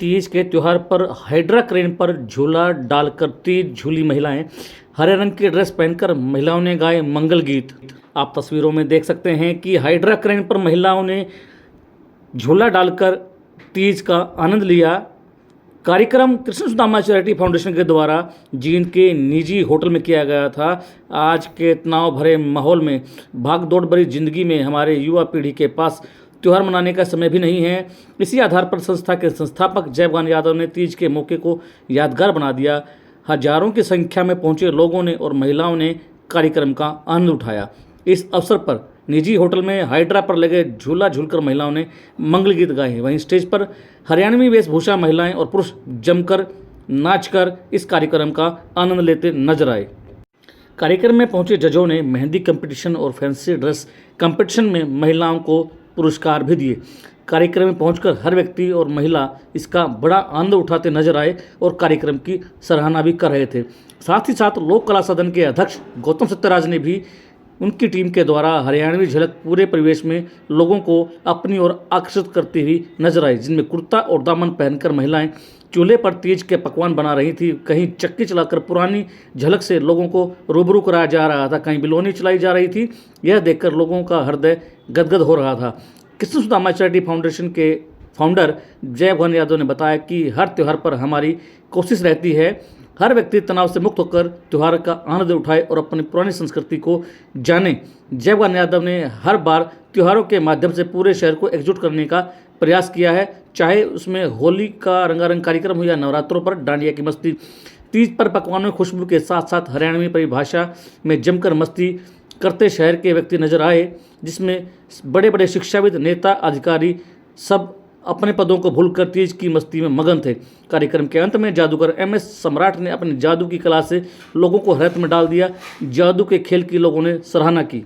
तीज के त्योहार पर हाइड्रा क्रेन पर झूला डालकर तीज झूली महिलाएं। हरे रंग की ड्रेस पहनकर महिलाओं ने गाए मंगल गीत। आप तस्वीरों में देख सकते हैं कि हाइड्रा क्रेन पर महिलाओं ने झूला डालकर तीज का आनंद लिया। कार्यक्रम कृष्ण सुदामा चैरिटी फाउंडेशन के द्वारा जींद के निजी होटल में किया गया था। आज के तनाव भरे माहौल में, भाग दौड़ भरी जिंदगी में हमारे युवा पीढ़ी के पास त्यौहार मनाने का समय भी नहीं है। इसी आधार पर संस्था के संस्थापक जयभान यादव ने तीज के मौके को यादगार बना दिया। हजारों की संख्या में पहुंचे लोगों ने और महिलाओं ने कार्यक्रम का आनंद उठाया। इस अवसर पर निजी होटल में हाइड्रा पर लगे झूला झूलकर महिलाओं ने मंगल गीत गाए। वहीं स्टेज पर हरियाणवी वेशभूषा महिलाएं और पुरुष जमकर नाचकर इस कार्यक्रम का आनंद लेते नजर आए। कार्यक्रम में पहुंचे जजों ने मेहंदी कंपटीशन और फैंसी ड्रेस कंपटीशन में महिलाओं को पुरस्कार भी दिए। कार्यक्रम में पहुंचकर हर व्यक्ति और महिला इसका बड़ा आनंद उठाते नजर आए और कार्यक्रम की सराहना भी कर रहे थे। साथ ही साथ लोक कला सदन के अध्यक्ष गौतम सत्यराज ने भी उनकी टीम के द्वारा हरियाणवी झलक पूरे परिवेश में लोगों को अपनी ओर आकर्षित करती हुई नजर आई, जिनमें कुर्ता और दामन पहनकर महिलाएं चूल्हे पर तीज के पकवान बना रही थी। कहीं चक्की चलाकर पुरानी झलक से लोगों को रूबरू कराया जा रहा था, कहीं बिलोनी चलाई जा रही थी। यह देखकर लोगों का हृदय गदगद हो रहा था। कृष्ण सुदामा चैरिटी फाउंडेशन के फाउंडर जयभान यादव ने बताया कि हर त्यौहार पर हमारी कोशिश रहती है हर व्यक्ति तनाव से मुक्त होकर त्यौहार का आनंद उठाए और अपनी पुरानी संस्कृति को जाने। जयभान यादव ने हर बार त्योहारों के माध्यम से पूरे शहर को एकजुट करने का प्रयास किया है, चाहे उसमें होली का रंगारंग कार्यक्रम हो या नवरात्रों पर डांडिया की मस्ती। तीज पर पकवानों की खुशबू के साथ साथ हरियाणवी परिभाषा में जमकर मस्ती करते शहर के व्यक्ति नजर आए, जिसमें बड़े बड़े शिक्षाविद, नेता, अधिकारी सब अपने पदों को भूलकर तीज की मस्ती में मगन थे। कार्यक्रम के अंत में जादूगर MS सम्राट ने अपनी जादू की कला से लोगों को हैरत में डाल दिया। जादू के खेल की लोगों ने सराहना की।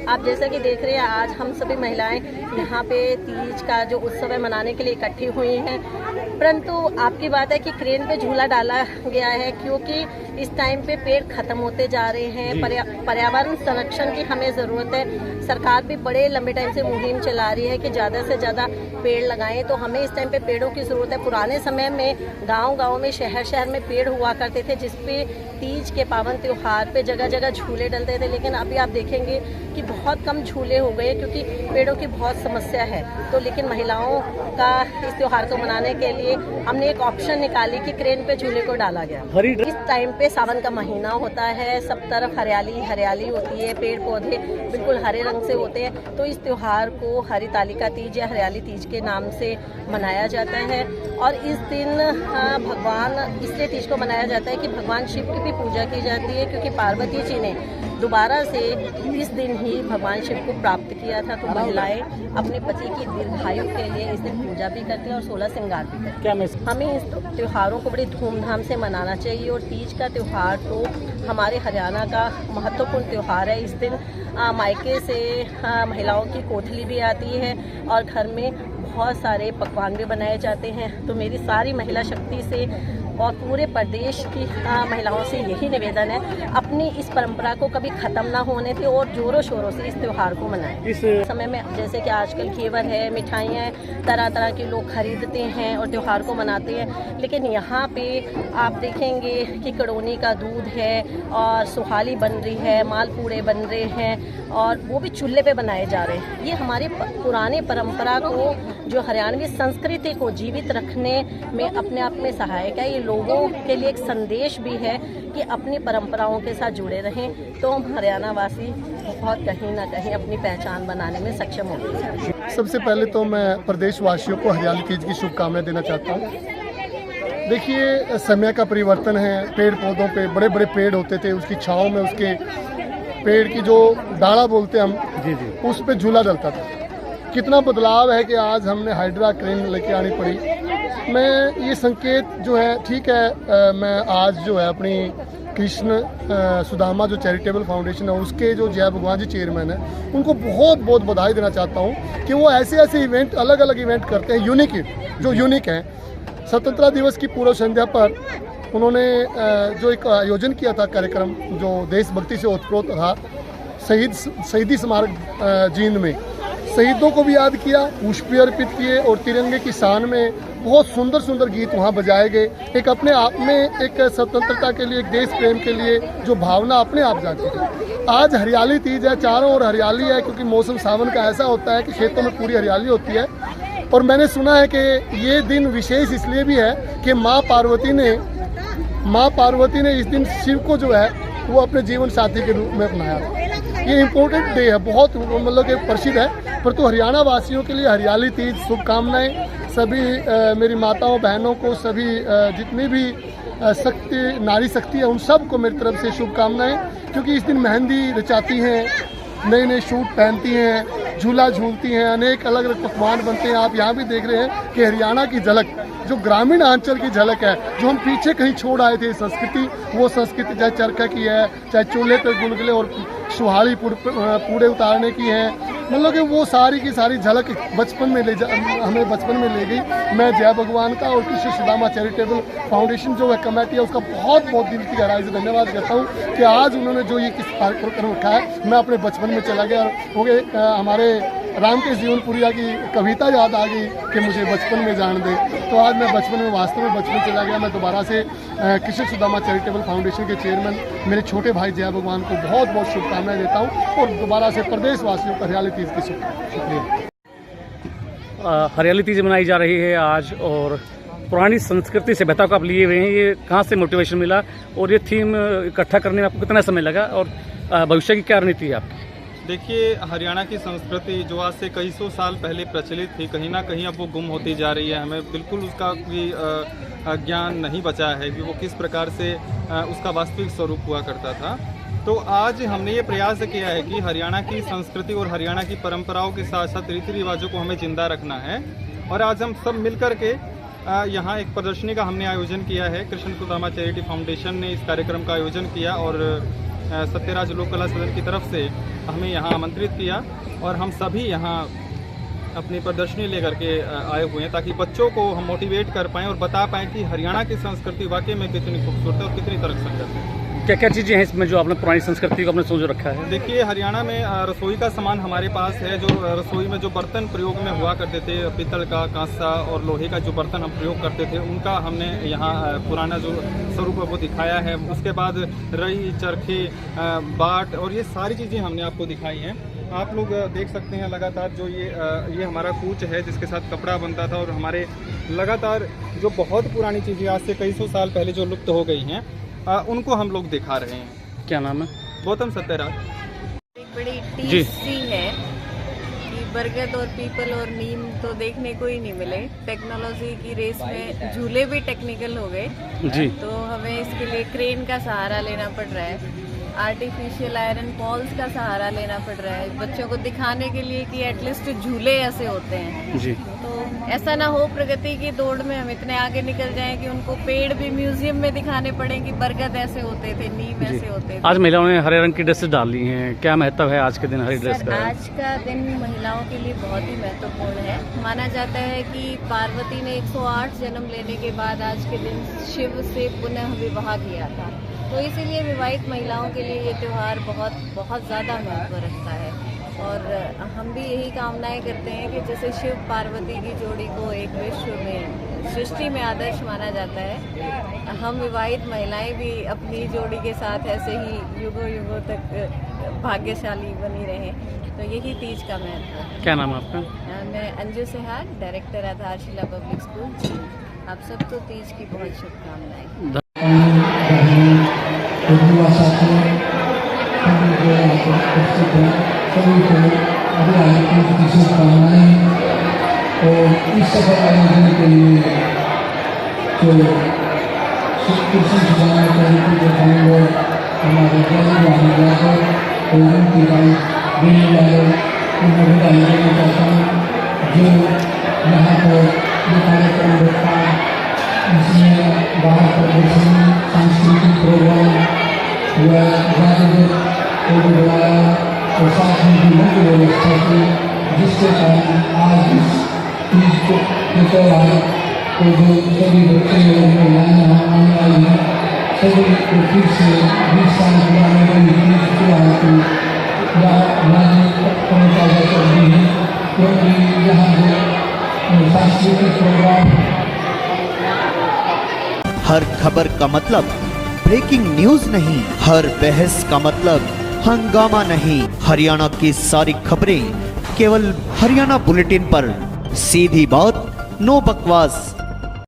आप जैसा कि देख रहे हैं, आज हम सभी महिलाएं यहाँ पे तीज का जो उत्सव है मनाने के लिए इकट्ठी हुई हैं। परंतु आपकी बात है कि क्रेन पे झूला डाला गया है क्योंकि इस टाइम पे पेड़ खत्म होते जा रहे हैं। पर्यावरण संरक्षण की हमें ज़रूरत है। सरकार भी बड़े लंबे टाइम से मुहिम चला रही है कि ज़्यादा से ज़्यादा पेड़ लगाएं, तो हमें इस टाइम पे पेड़ों की ज़रूरत है। पुराने समय में गांव-गांव में, शहर में पेड़ हुआ करते थे जिसपे तीज के पावन त्योहार पे जगह जगह झूले डलते थे, लेकिन अभी आप देखेंगे कि बहुत कम झूले हो गए क्योंकि पेड़ों की बहुत समस्या है। तो लेकिन महिलाओं का इस त्योहार को मनाने के लिए लिए हमने एक ऑप्शन निकाली कि क्रेन पे झूले को डाला गया। हरी इस टाइम पे सावन का महीना होता है, सब तरफ हरियाली हरियाली होती है, पेड़ पौधे बिल्कुल हरे रंग से होते हैं। तो इस त्योहार को हरितालिका तीज या हरियाली तीज के नाम से मनाया जाता है। और इस दिन भगवान इसलिए तीज को मनाया जाता है कि भगवान शिव की भी पूजा की जाती है, क्योंकि पार्वती जी ने दोबारा से इस दिन ही भगवान शिव को प्राप्त किया था। तो महिलाएं अपने पति की दीर्घायु के लिए इस दिन पूजा भी करती हैं और 16 श्रृंगार भी करती हैं। हमें इस त्योहारों को बड़ी धूमधाम से मनाना चाहिए। और तीज का त्यौहार तो हमारे हरियाणा का महत्वपूर्ण त्यौहार है। इस दिन मायके से महिलाओं की कोठली भी आती है और घर में बहुत सारे पकवान भी बनाए जाते हैं। तो मेरी सारी महिला शक्ति से और पूरे प्रदेश की महिलाओं से यही निवेदन है, अपनी इस परंपरा को कभी ख़त्म ना होने दें और जोरों शोरों से इस त्यौहार को मनाएं। इस समय में जैसे कि आजकल घेवर है, मिठाइयाँ, तरह तरह के लोग खरीदते हैं और त्यौहार को मनाते हैं। लेकिन यहाँ पे आप देखेंगे कि कड़ोनी का दूध है और सुहाली बन रही है, मालपूड़े बन रहे हैं और वो भी चूल्हे पे बनाए जा रहे हैं। ये हमारी पुरानी परंपरा को, जो हरियाणवी संस्कृति को जीवित रखने में अपने आप में सहायक है। ये लोगों के लिए एक संदेश भी है कि अपनी परंपराओं के साथ जुड़े रहें, तो हम हरियाणा वासी बहुत कहीं ना कहीं अपनी पहचान बनाने में सक्षम होंगे। सबसे पहले तो मैं प्रदेशवासियों को हरियाली तीज की शुभकामनाएं देना चाहता हूँ। देखिए, समय का परिवर्तन है। पेड़ पौधों पे बड़े बड़े पेड़ होते थे, उसकी छांव में उसके पेड़ की जो डाला बोलते हम जी उस पे झूला डलता था। कितना बदलाव है कि आज हमने हाइड्रा क्रेन लेके आनी पड़ी। मैं ये संकेत जो है, ठीक है, मैं आज जो है अपनी कृष्ण सुदामा जो चैरिटेबल फाउंडेशन है उसके जो जय भगवान जी चेयरमैन है, उनको बहुत बहुत बधाई देना चाहता हूँ कि वो ऐसे ऐसे इवेंट, अलग अलग इवेंट करते हैं यूनिक हैं। स्वतंत्रता दिवस की पूर्व संध्या पर उन्होंने जो एक आयोजन किया था कार्यक्रम, जो देशभक्ति से ओतप्रोत था, शहीदी स्मारक जींद में शहीदों को भी याद किया, पुष्प अर्पित किए और तिरंगे की शान में बहुत सुंदर सुंदर गीत वहाँ बजाए गए। एक अपने आप में एक स्वतंत्रता के लिए, एक देश प्रेम के लिए जो भावना अपने आप जाती है। आज हरियाली तीज है, चारों ओर हरियाली है, क्योंकि मौसम सावन का ऐसा होता है कि खेतों में पूरी हरियाली होती है। और मैंने सुना है कि ये दिन विशेष इसलिए भी है कि माँ पार्वती ने इस दिन शिव को जो है वो अपने जीवन साथी के रूप में अपनाया। ये इम्पोर्टेंट डे है, बहुत मतलब कि प्रसिद्ध है। पर तो हरियाणा वासियों के लिए हरियाली तीज शुभकामनाएं। सभी मेरी माताओं बहनों को, सभी जितनी भी नारी शक्ति है, उन सब को मेरी तरफ से शुभकामनाएं। क्योंकि इस दिन मेहंदी रचाती हैं, नए नए सूट पहनती हैं, झूला झूलती हैं, अनेक अलग अलग पकवान बनते हैं। आप यहाँ भी देख रहे हैं कि हरियाणा की झलक, जो ग्रामीण आंचल की झलक है, जो हम पीछे कहीं छोड़ आए थे संस्कृति, वो संस्कृति चाहे चरखा की है, चाहे चूल्हे पर गुलगुले और सुहाली पूड़े उतारने की है, मतलब कि वो सारी की सारी झलक बचपन में हमें बचपन में ले गई। मैं जय भगवान का और कृष्ण सुदामा चैरिटेबल फाउंडेशन जो है कमेटी है, उसका बहुत बहुत दिल की गहराई से धन्यवाद करता हूँ कि आज उन्होंने जो ये किस कार्यक्रम रखा है, मैं अपने बचपन में चला गया। हो गए हमारे रामकेश जीवनपुरिया की कविता याद आ गई कि मुझे बचपन में जान दे। तो आज मैं बचपन में, वास्तव में बचपन चला गया। मैं दोबारा से कृष्ण सुदामा चैरिटेबल फाउंडेशन के चेयरमैन मेरे छोटे भाई जय भगवान को बहुत बहुत शुभकामनाएं देता हूं और दोबारा से प्रदेशवासियों को हरियाली तीज की शुक्रिया। हरियाली तीज मनाई जा रही है आज, और पुरानी संस्कृति सभ्यता को आप लिए हुए हैं। ये कहाँ से मोटिवेशन मिला और ये थीम इकट्ठा करने में आपको कितना समय लगा, और भविष्य की क्या रणनीति है आपकी? देखिए, हरियाणा की संस्कृति जो आज से कई सौ साल पहले प्रचलित थी, कहीं ना कहीं अब वो गुम होती जा रही है। हमें बिल्कुल उसका कोई ज्ञान नहीं बचा है कि वो किस प्रकार से उसका वास्तविक स्वरूप हुआ करता था। तो आज हमने ये प्रयास किया है कि हरियाणा की संस्कृति और हरियाणा की परंपराओं के साथ साथ रीति रिवाजों को हमें जिंदा रखना है। और आज हम सब मिलकर के यहाँ एक प्रदर्शनी का हमने आयोजन किया है। कृष्ण सुदामा चैरिटी फाउंडेशन ने इस कार्यक्रम का आयोजन किया और सत्यराज लोक कला सदन की तरफ से हमें यहाँ आमंत्रित किया और हम सभी यहाँ अपनी प्रदर्शनी लेकर के आए हुए हैं ताकि बच्चों को हम मोटिवेट कर पाएँ और बता पाएँ कि हरियाणा की संस्कृति वाकई में कितनी खूबसूरत है और कितनी तर्कसंगत है। क्या क्या चीज़ें हैं इसमें जो आपने पुरानी संस्कृति को अपने सोच रखा है? देखिए, हरियाणा में रसोई का सामान हमारे पास है। जो रसोई में जो बर्तन प्रयोग में हुआ करते थे, पीतल का, कांसा और लोहे का जो बर्तन हम प्रयोग करते थे, उनका हमने यहाँ पुराना जो स्वरूप है वो दिखाया है। उसके बाद रई, चरखे, बाट और ये सारी चीज़ें हमने आपको दिखाई हैं। आप लोग देख सकते हैं लगातार जो ये हमारा कूच है जिसके साथ कपड़ा बनता था, और हमारे लगातार जो बहुत पुरानी चीज़ें आज से कई सौ साल पहले जो लुप्त हो गई हैं उनको हम लोग दिखा रहे हैं। क्या नाम है? गौतम सत्यराज। एक बड़ी जी। टीज सी है कि बरगद और पीपल और नीम तो देखने को ही नहीं मिले। टेक्नोलॉजी की रेस में झूले भी टेक्निकल हो गए, जी। तो हमें इसके लिए क्रेन का सहारा लेना पड़ रहा है, आर्टिफिशियल आयरन पॉल्स का सहारा लेना पड़ रहा है बच्चों को दिखाने के लिए कि एटलीस्ट झूले ऐसे होते हैं। जी। तो ऐसा ना हो प्रगति की दौड़ में हम इतने आगे निकल जाएं कि उनको पेड़ भी म्यूजियम में दिखाने पड़े कि बरगद ऐसे होते थे, नीम ऐसे होते थे। आज महिलाओं ने हरे रंग की ड्रेसेस डाली हैं, क्या महत्व है आज के दिन हरी ड्रेस सर, का? आज का दिन महिलाओं के लिए बहुत ही महत्वपूर्ण है। माना जाता है कि पार्वती ने 108 जन्म लेने के बाद आज के दिन शिव से पुनः विवाह किया था, तो इसीलिए विवाहित महिलाओं के लिए ये त्यौहार बहुत बहुत ज़्यादा महत्व रखता है। और हम भी यही कामनाएं करते हैं कि जैसे शिव पार्वती की जोड़ी को एक विश्व में सृष्टि में आदर्श माना जाता है, हम विवाहित महिलाएं भी अपनी जोड़ी के साथ ऐसे ही युगों युगों तक भाग्यशाली बनी रहें। तो यही तीज का महत्व है। क्या नाम है आपका? मैं अंजू सेहाग, डायरेक्टर आधारशिला पब्लिक स्कूल। आप सबको तीज की बहुत शुभकामनाएं। सभी को अभियान की शुभकामनाएं। और इस सफल आयोजन के लिए जो कुर्सी सुधारने के लिए हमारे यादव और उनकी दिल्ली वालों उन्हें विदाई देना चाहता हूँ, जो यहाँ पर ये कार्यक्रम रखा, इसमें बाहर प्रदर्शनी, सांस्कृतिक प्रोग्राम व जादूगर को भी बुलाया और साथ ही भी मुख्य व्यवस्था की, जिसके कारण आज इस तीज के त्यौहार को जो सभी बच्चे और महिलाएं यहाँ आने आई हैं, सभी को फिर से 20 साल पुराने तीज त्यौहार को ताज़ा कर दी है, क्योंकि यहाँ जो सांस्कृतिक प्रोग्राम। हर खबर का मतलब ब्रेकिंग न्यूज नहीं, हर बहस का मतलब हंगामा नहीं। हरियाणा की सारी खबरें केवल हरियाणा बुलेटिन पर, सीधी बात, नो बकवास।